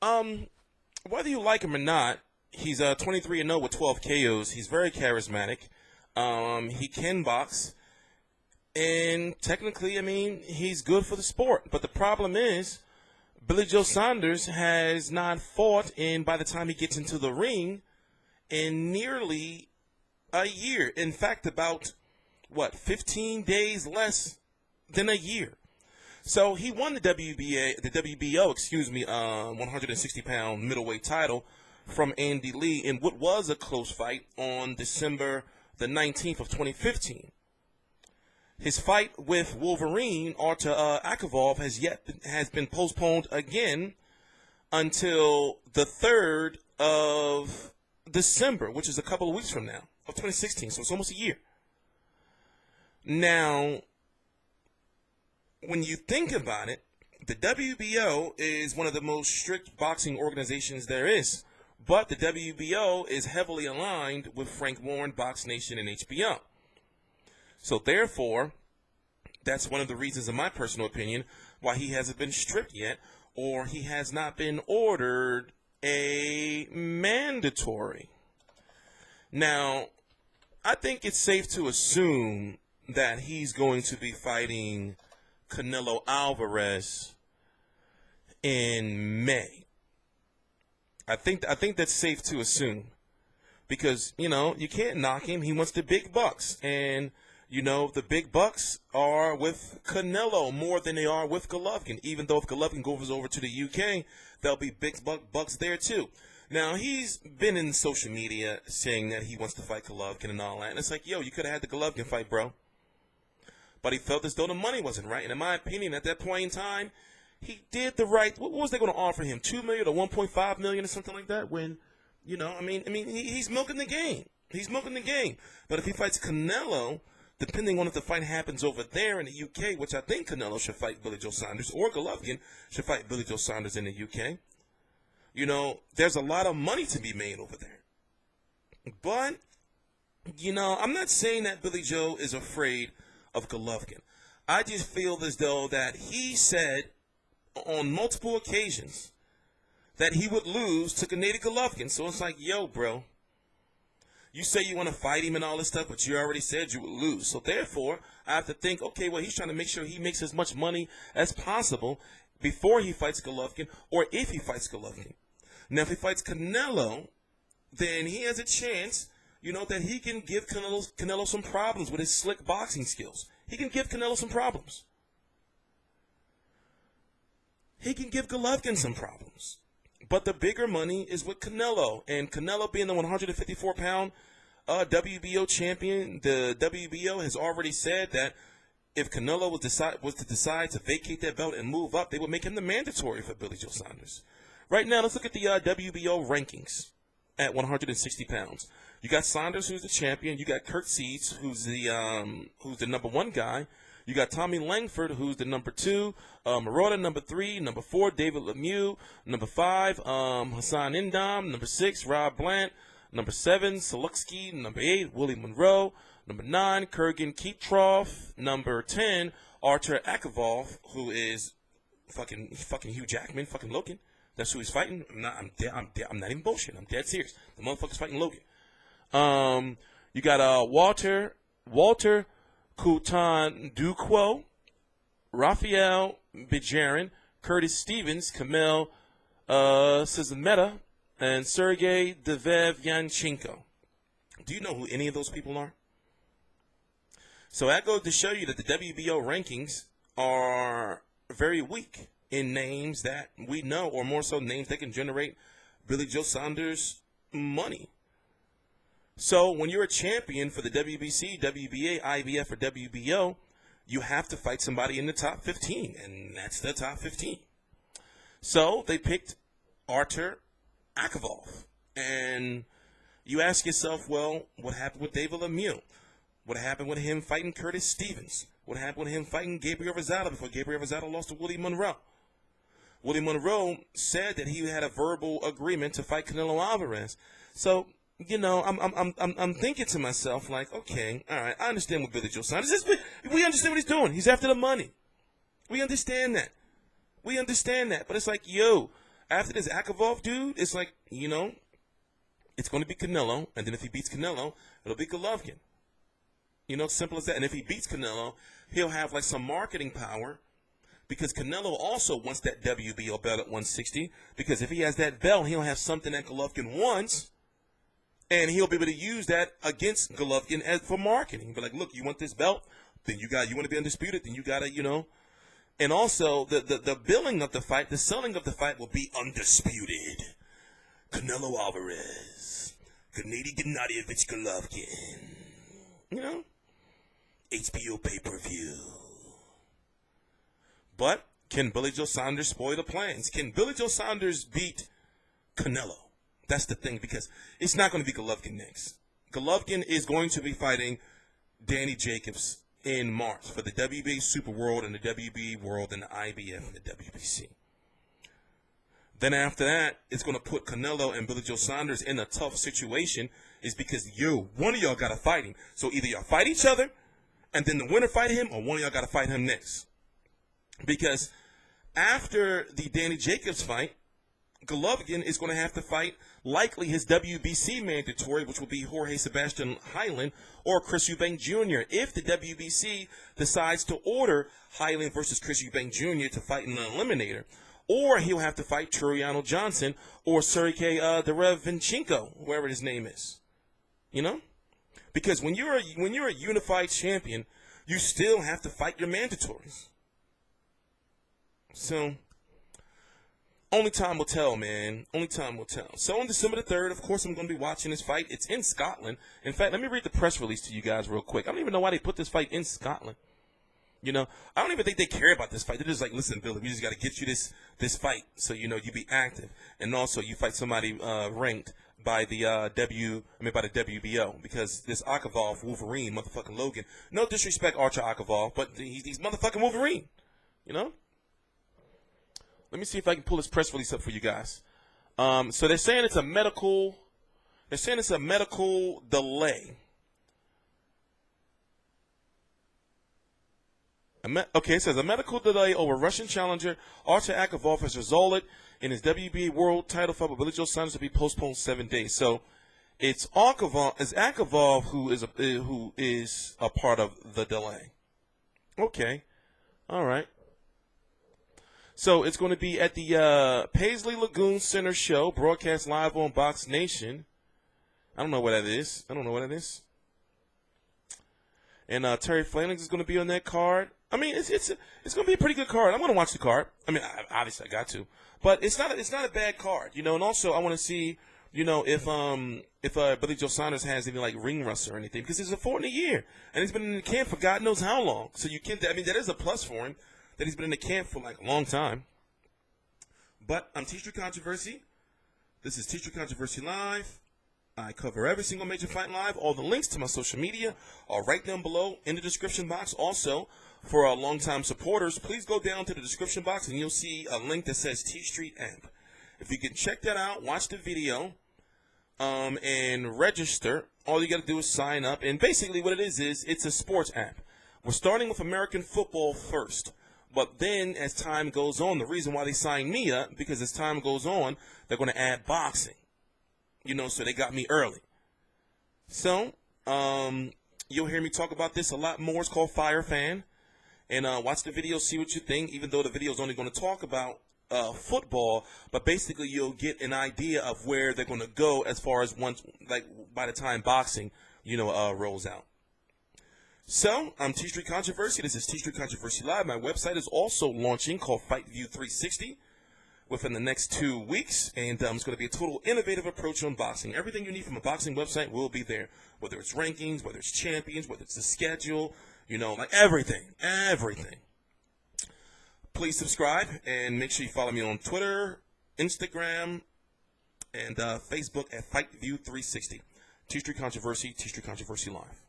Um, Whether you like him or not, he's 23-0 with 12 KOs. He's very charismatic. He can box, and technically, I mean, he's good for the sport. But the problem is, Billy Joe Saunders has not fought in, by the time he gets into the ring, in nearly a year. In fact, about 15 days less than a year. So he won the WBO, 160-pound middleweight title from Andy Lee in what was a close fight on December the 19th of 2015. His fight with Wolverine, Artur Akavov, has been postponed again until the 3rd of December, which is a couple of weeks from now, of 2016. So it's almost a year. Now, when you think about it, the WBO is one of the most strict boxing organizations there is, but the WBO is heavily aligned with Frank Warren, Box Nation, and HBO. So therefore, that's one of the reasons, in my personal opinion, why he hasn't been stripped yet, or he has not been ordered a mandatory. Now, I think it's safe to assume that he's going to be fighting Canelo Alvarez in May. I think that's safe to assume because, you can't knock him. He wants the big bucks, and the big bucks are with Canelo more than they are with Golovkin. Even though if Golovkin goes over to the UK, there'll be big bucks there too. Now, he's been in social media saying that he wants to fight Golovkin and all that, and it's like, yo, you could have had the Golovkin fight, bro. But he felt as though the money wasn't right. And in my opinion, at that point in time, he did the right. What was they going to offer him? $2 million or $1.5 million or something like that? When, he's milking the game. He's milking the game. But if he fights Canelo, depending on if the fight happens over there in the UK, which I think Canelo should fight Billy Joe Saunders, or Golovkin should fight Billy Joe Saunders in the UK, there's a lot of money to be made over there. But, I'm not saying that Billy Joe is afraid of Golovkin. I just feel as though that he said on multiple occasions that he would lose to Gennady Golovkin. So it's like, yo, bro, you say you want to fight him and all this stuff, but you already said you would lose. So therefore, I have to think, okay, well, he's trying to make sure he makes as much money as possible before he fights Golovkin, or if he fights Golovkin. Now, if he fights Canelo, then he has a chance, that he can give Canelo some problems with his slick boxing skills. He can give Canelo some problems. He can give Golovkin some problems. But the bigger money is with Canelo. And Canelo being the 154-pound WBO champion, the WBO has already said that if Canelo was to decide to vacate that belt and move up, they would make him the mandatory for Billy Joe Saunders. Right now, let's look at the WBO rankings at 160 pounds. You got Saunders, who's the champion. You got Kurt Seeds, who's the number one guy. You got Tommy Langford, who's the number 2. Marota, number 3. Number 4, David Lemieux. Number 5, Hassan Indam. Number 6, Rob Blant. Number 7, Salutsky. Number 8, Willie Monroe. Number 9, Kurgan Keetroff. Number 10, Artur Akavov, who is fucking Hugh Jackman, fucking Logan. That's who he's fighting. I'm not even bullshitting. I'm dead serious. The motherfucker's fighting Logan. You got Walter Coutan Duquo, Rafael Bajarin, Curtis Stevens, Kamel Sizameta, and Sergey Devev-Yanchenko. Do you know who any of those people are? So that goes to show you that the WBO rankings are very weak in names that we know, or more so names that can generate Billy Joe Saunders money. So when you're a champion for the WBC, WBA, IBF, or WBO, you have to fight somebody in the top 15, and that's the top 15. So they picked Artur Akavov. And you ask yourself, well, what happened with David Lemieux? What happened with him fighting Curtis Stevens? What happened with him fighting Gabriel Rosado before Gabriel Rosado lost to Willie Monroe? Willie Monroe said that he had a verbal agreement to fight Canelo Alvarez. So, I'm thinking to myself, like, okay, all right, I understand what Billy Joe Saunders is. We understand what he's doing. He's after the money. We understand that. But it's like, yo, after this Akavov dude, it's like, it's going to be Canelo, and then if he beats Canelo, it'll be Golovkin. Simple as that. And if he beats Canelo, he'll have like some marketing power, because Canelo also wants that WBO belt at 160, because if he has that belt, he'll have something that Golovkin wants, and he'll be able to use that against Golovkin for marketing. But like, look, you want this belt? Then you want to be undisputed, then you got to, And also, the billing of the fight, the selling of the fight will be undisputed. Canelo Alvarez, Gennady Gennadievich Golovkin. HBO pay-per-view. But can Billy Joe Saunders spoil the plans? Can Billy Joe Saunders beat Canelo? That's the thing, because it's not going to be Golovkin next. Golovkin is going to be fighting Danny Jacobs in March for the WBA Super World and the WBA World and the IBF and the WBC. Then after that, it's going to put Canelo and Billy Joe Saunders in a tough situation, is because one of y'all got to fight him. So either y'all fight each other, and then the winner fight him, or one of y'all got to fight him next. Because after the Danny Jacobs fight, Golovkin is going to have to fight likely his WBC mandatory, which will be Jorge Sebastian Hyland or Chris Eubank Jr. if the WBC decides to order Hyland versus Chris Eubank Jr. to fight in an eliminator. Or he'll have to fight Turiano Johnson or Sergey Derevinchenko, whoever his name is. Because when you're a unified champion, you still have to fight your mandatories. So only time will tell, man. Only time will tell. So on December the 3rd, of course, I'm going to be watching this fight. It's in Scotland. In fact, let me read the press release to you guys real quick. I don't even know why they put this fight in Scotland. I don't even think they care about this fight. They're just like, listen, Billy, we just got to get you this fight so, you be active. And also, you fight somebody ranked by the by the WBO, because this Akavov, Wolverine, motherfucking Logan. No disrespect, Artur Akavov, but he's motherfucking Wolverine. Let me see if I can pull this press release up for you guys. So they're saying it's a medical delay. It says a medical delay over Russian challenger Artur Akavov has resulted in his WBA World title fight with Billy Joe Saunders to be postponed 7 days. So it's Akavov who is a part of the delay. Okay, all right. So it's going to be at the Paisley Lagoon Center show, broadcast live on Box Nation. I don't know what that is. And Terry Flanings is going to be on that card. I mean, it's going to be a pretty good card. I'm going to watch the card. I mean, obviously I got to, but it's not a bad card, And also I want to see, if Billy Joe Saunders has any like ring rust or anything, because he's fought in a year and he's been in the camp for God knows how long. So that is a plus for him, that he's been in the camp for like a long time. But I'm TstreeT Controversy. This is TstreeT Controversy Live. I cover every single major fight live. All the links to my social media are right down below in the description box. Also, for our longtime supporters, please go down to the description box and you'll see a link that says TstreeT app. If you can check that out, watch the video, and register. All you got to do is sign up. And basically what it is it's a sports app. We're starting with American football first. But then as time goes on, the reason why they signed me up, because as time goes on, they're going to add boxing. So they got me early. So, you'll hear me talk about this a lot more. It's called Fire Fan. And watch the video, see what you think, even though the video is only going to talk about football. But basically, you'll get an idea of where they're going to go as far as by the time boxing, rolls out. So, I'm TstreeT Controversy. This is TstreeT Controversy Live. My website is also launching, called FightView 360. Within the next 2 weeks, and it's going to be a total innovative approach on boxing. Everything you need from a boxing website will be there, whether it's rankings, whether it's champions, whether it's the schedule, like everything. Please subscribe, and make sure you follow me on Twitter, Instagram, and Facebook at FightView 360. TstreeT Controversy, TstreeT Controversy Live.